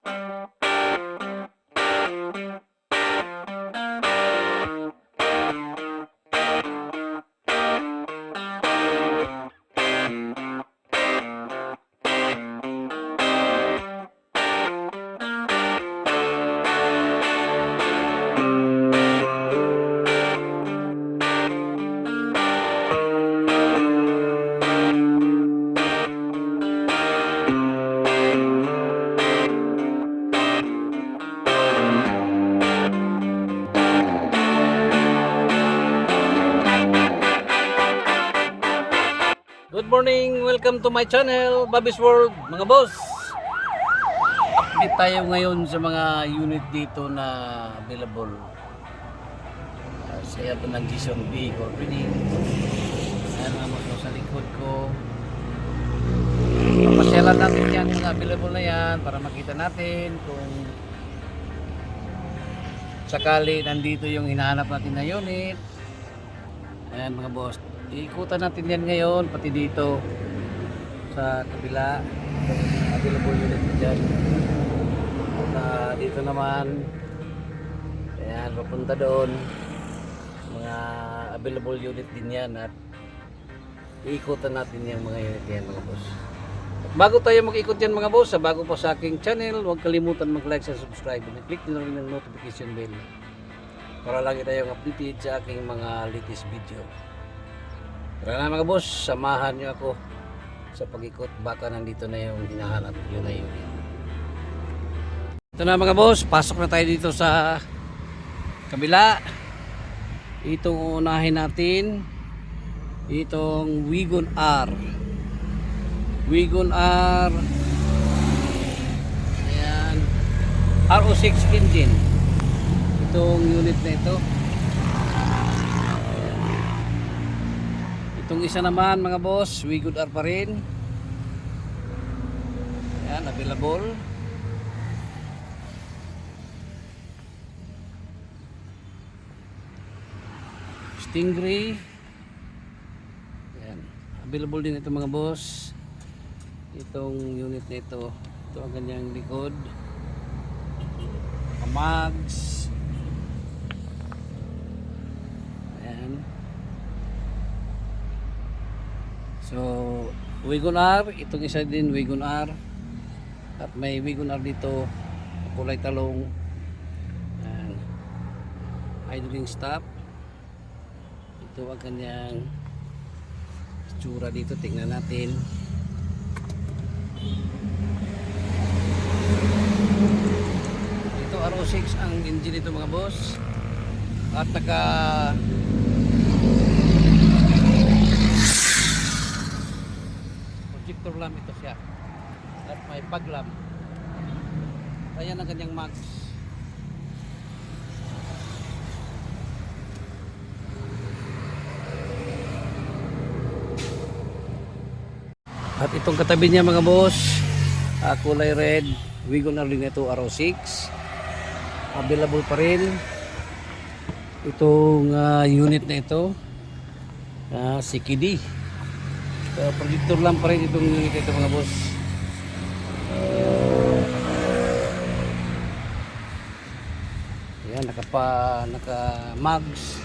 Good morning! Welcome to my channel, Bobby's World, mga boss. Update tayo ngayon sa mga unit dito na available. Saya ito ng Gison B Corporate. Ayan mga boss sa likod ko. Papasyalan natin yan, mga available na yan para makita natin kung sakali nandito yung hinahanap natin na unit. Ayan mga boss. Ikutan natin yan ngayon, pati dito sa kabila available unit dyan. At dito naman, ayan, papunta doon, mga available unit din yan. At iikutan natin yung mga unit yan mga boss. At bago tayo mag-ikot yan mga boss, bago pa sa aking channel, huwag kalimutan mag-like and subscribe and click nyo rin ng notification bell para lagi tayong updated sa aking mga latest video. Tara na mga boss, samahan nyo ako sa pag-ikot. Baka nandito na yung hinahanap yun na yun. Ito na mga boss, pasok na tayo dito sa kabila. Itong unahin natin, itong Wigon R. Wigon R, ayan, RO6 engine. Itong unit na ito. Itong isa naman mga boss, Wigon R pa rin. Ayan, available. Stingray. Ayan, available din ito mga boss. Itong unit na ito. Ito ang kanyang likod. Mags. Ayan. So, Wigon R, itong isa din Wigon R. At may Wigon R dito, kulay talong. Ayan. Idling stop. Ito ang kanyang itsura dito, tingnan natin. Ito RO6 ang engine nito mga boss. At naka projector lamp ito siya. At may fog lamp. Ayan ang kanyang mags. At itong katabi niya mga boss, kulay red, Wigon R din ito, RO6. Available pa rin itong unit na ito, CKD. Projector lang pa rin itong unit ito mga boss. Ayan, naka mags.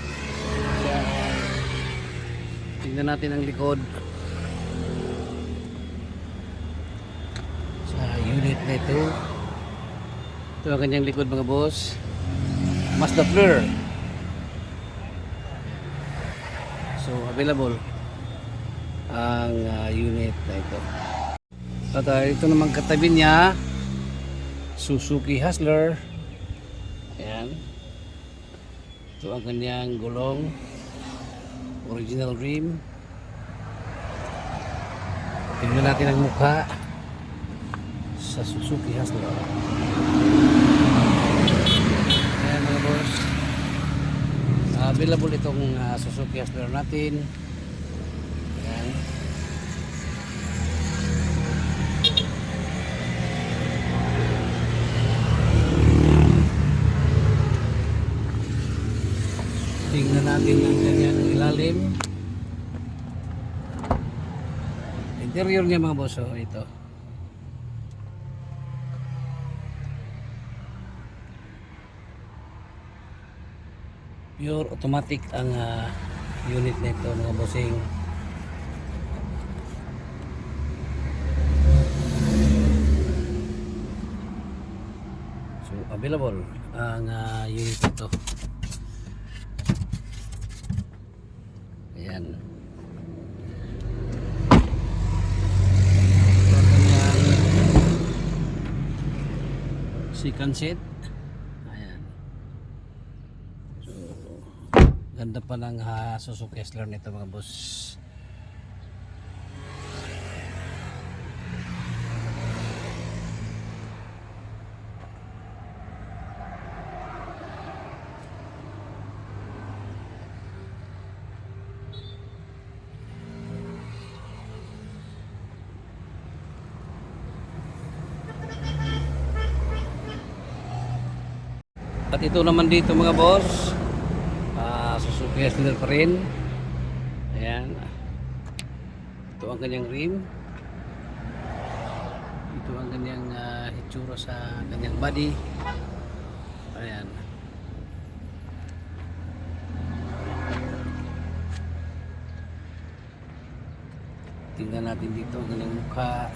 Ayan. Tingnan natin ang likod sa unit na ito. Ito ang kanyang likod mga boss. Mazda Fleur. So available ang unit na ito. At ito naman katabi niya, Suzuki Hustler. Ayan. Ito ang kanyang gulong, original rim. Tingnan natin ang mukha sa Suzuki Hustler. Ayan mga boss, available itong Suzuki Hustler natin. Ayan. Tingnan natin ang kanyang ilalim. Interior niya mga boss, ito. Pure automatic ang unit nito mga bossing. So available ang unit nito. Ayan. Second set. Ayan. So ganda pa ng Suzuki Sler nito mga boss. At ito naman dito mga boss, Suzuki Sler pa rin. Ayan. Ito ang kanyang rim. Ito ang kanyang hitsura sa kanyang body. Ayan. Tingnan natin dito ang kanyang mukha.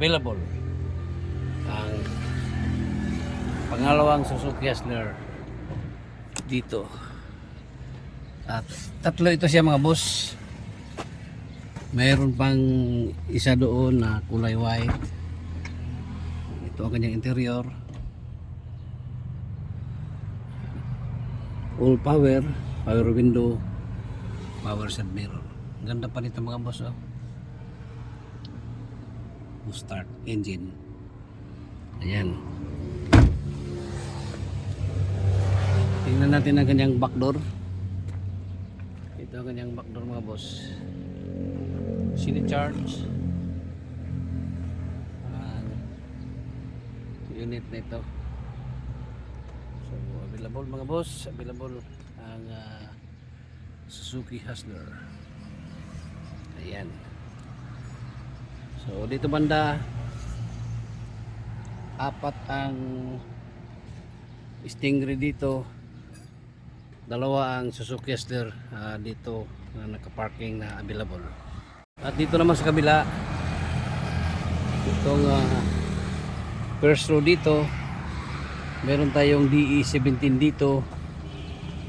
Available ang pangalawang Suzuki Sler dito. At tatlo ito siya mga boss. Mayroon pang isa doon na kulay white. Ito ang kanyang interior. All power, power window, power side mirror. Ganda pa nito mga boss oh. Start engine. Ayan. Tingnan natin ang kanyang back door. Ito ang kanyang back door mga boss. CD charge. Unit na ito. So available mga boss. Available ang Suzuki Hustler. Ayan. So dito banda apat ang Stingray dito, dalawa ang Suzuki Sler dito na naka-parking na available. At dito naman sa kabila itong first row dito, meron tayong DE17 dito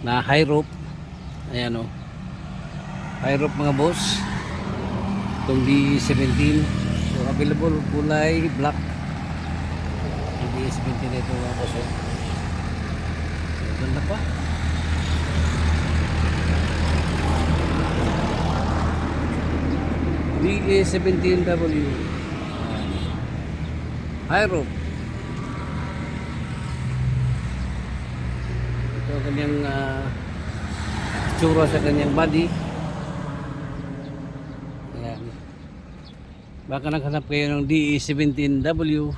na high roof. Ayan o, high roof mga boss, itong DE17. So available kulay black. Yung DE17 nito mga boss. Ganda pa. DE17W high roof. Ito ang kanyang itsura sa kanyang body. Ayan. Baka naghanap kayo ng DE17W,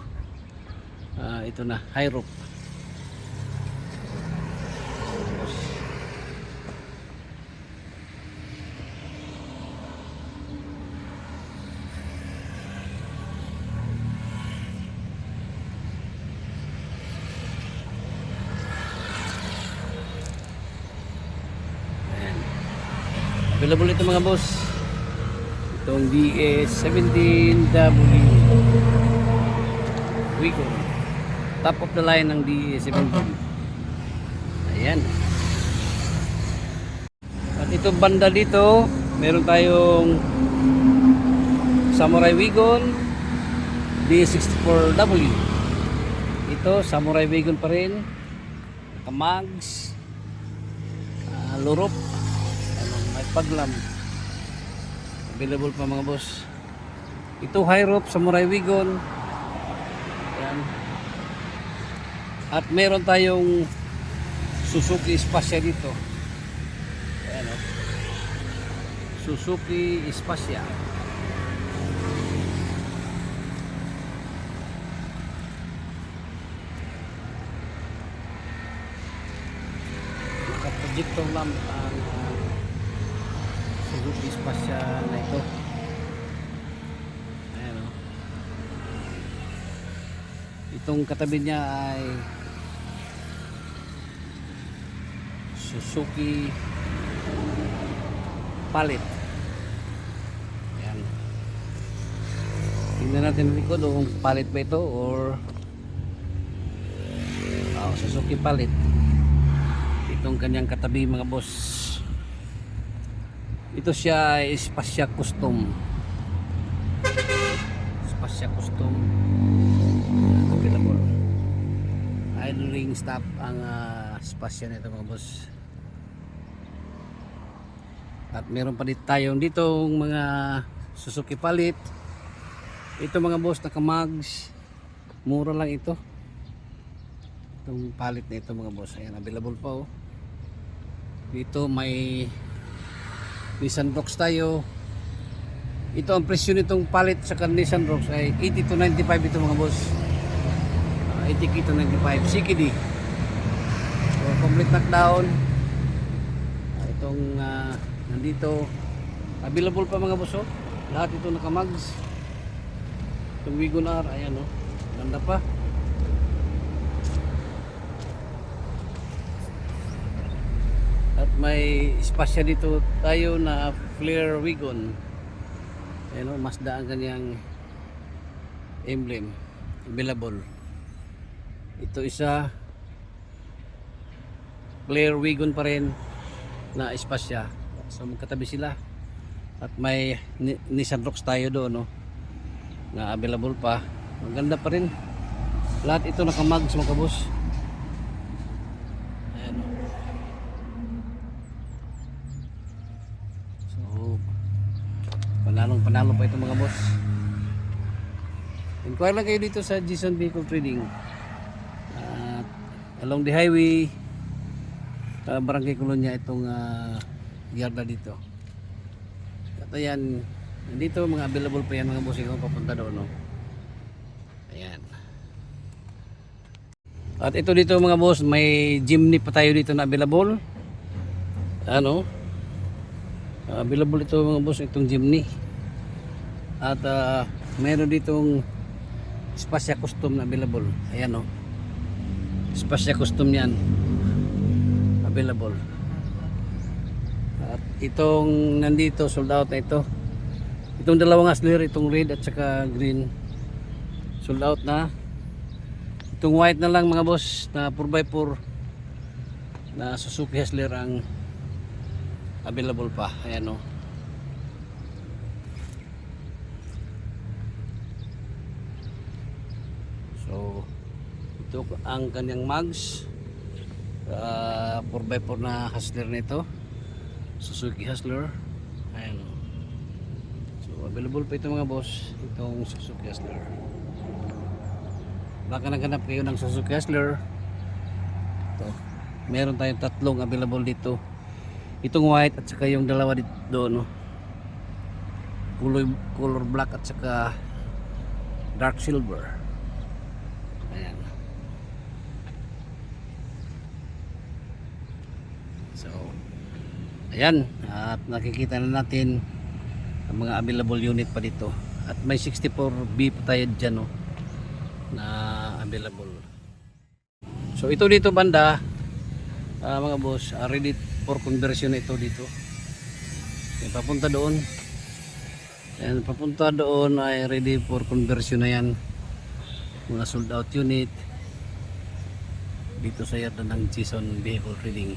ito na, high roof. Available ito mga boss, itong DE17W Wigo, top of the line ng DE17. Ayan. At ito banda dito, meron tayong Samurai Wigon DE64W. Ito Samurai Wigon pa rin, Kamags, Lurop, may paglam. Available pa mga boss. Ito high roof Samurai Wigon. Ayan. At meron tayong Suzuki Spacia dito. Ayan o. Suzuki Spacia. projector lamp ang Suzuki Spasya na ito. Ayan o. Itong katabi niya ay Suzuki Palit. Ayan. Tingnan natin ang likod kung palit ba ito or Suzuki Palit. Itong kanyang katabi mga boss. Ito siya ay Spasya Custom. Spasya Custom. Available. Idling stop ang Spasya nito mga boss. At meron pa dito tayong ditong mga Suzuki Palit. Ito mga boss, naka-mags. Mura lang ito. Itong palit na ito mga boss. Ayan, available pa oh. Dito may Nissan Rocks tayo. Ito ang presyo nitong palit sa Nissan Rocks ay 80 to 95 ito mga boss. 80 to 95 CKD. So complete knockdown. Itong nandito available pa mga boss oh. Lahat ito naka-mags. Itong Wigon R, ayan oh. Ganda pa. At may Spasya dito tayo na Flare Wigon. Ayan o, Mazda ang kanyang emblem. Available. Ito isa Flare Wigon pa rin na Spasya. So magkatabi sila. At may Nissan Rocks tayo doon no, na available pa. Maganda pa rin. Lahat ito naka-mags mga kabos. Panalo pa ito mga boss. Inquire lang kayo dito sa Jason Vehicle Trading along the highway, Barangay Colonia itong yarda dito. At ayan, nandito mga available pa yan mga boss kung papunta doon no? Ayan. At ito dito mga boss, may Jimny pa tayo dito na available. Ano, available ito mga boss, itong Jimny. At mayroon ditong Spasya Custom na available. Ayan o. Spasya Custom yan. Available. At itong nandito, sold out na ito. Itong dalawang Hustler, itong red at saka green. Sold out na. Itong white na lang mga boss, na 4x4 na Suzuki Hustler ang available pa. Ayan o. So ito ang kanyang mags, 4x4 na Hustler nito, Suzuki Hustler. Ayan. So available pa ito mga boss, itong Suzuki Hustler. Baka naghanap kayo ng Suzuki Hustler, ito, meron tayong tatlong available dito. Itong white at saka yung dalawa dito doon no? Color black at saka dark silver. Ayan. So ayan, at nakikita na natin ang mga available unit pa dito. At may 64B pa tayo dyan no, na available. So ito dito banda mga boss, ready for conversion ito dito. Ayan, papunta doon. Ayan, papunta doon ay ready for conversion na yan. Mga sold out unit dito sa yarda ng Jason Vehicle Trading.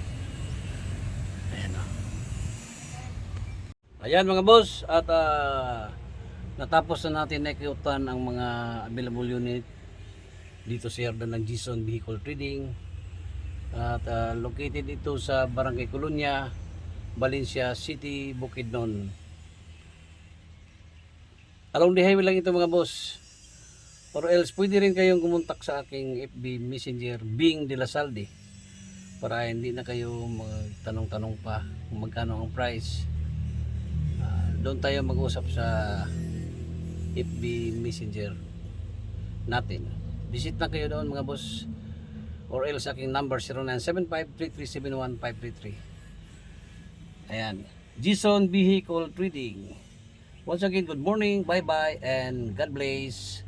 Ayan o. Ayan mga boss, at natapos na natin naikutan ang mga available unit dito sa yarda ng Jason Vehicle Trading. At located ito sa Barangay Colonia, Valencia City, Bukidnon. Along the highway lang ito mga boss. Or else pwede rin kayong kumontak sa aking FB Messenger Bing de la Salde para hindi na kayo magtanong-tanong pa kung magkano ang price. Doon tayo mag-usap sa FB Messenger natin. Visit na kayo doon mga boss, or else aking number 0975-3371533. Ayan. Jason Vehicle Trading. Once again, good morning, bye-bye, and God bless.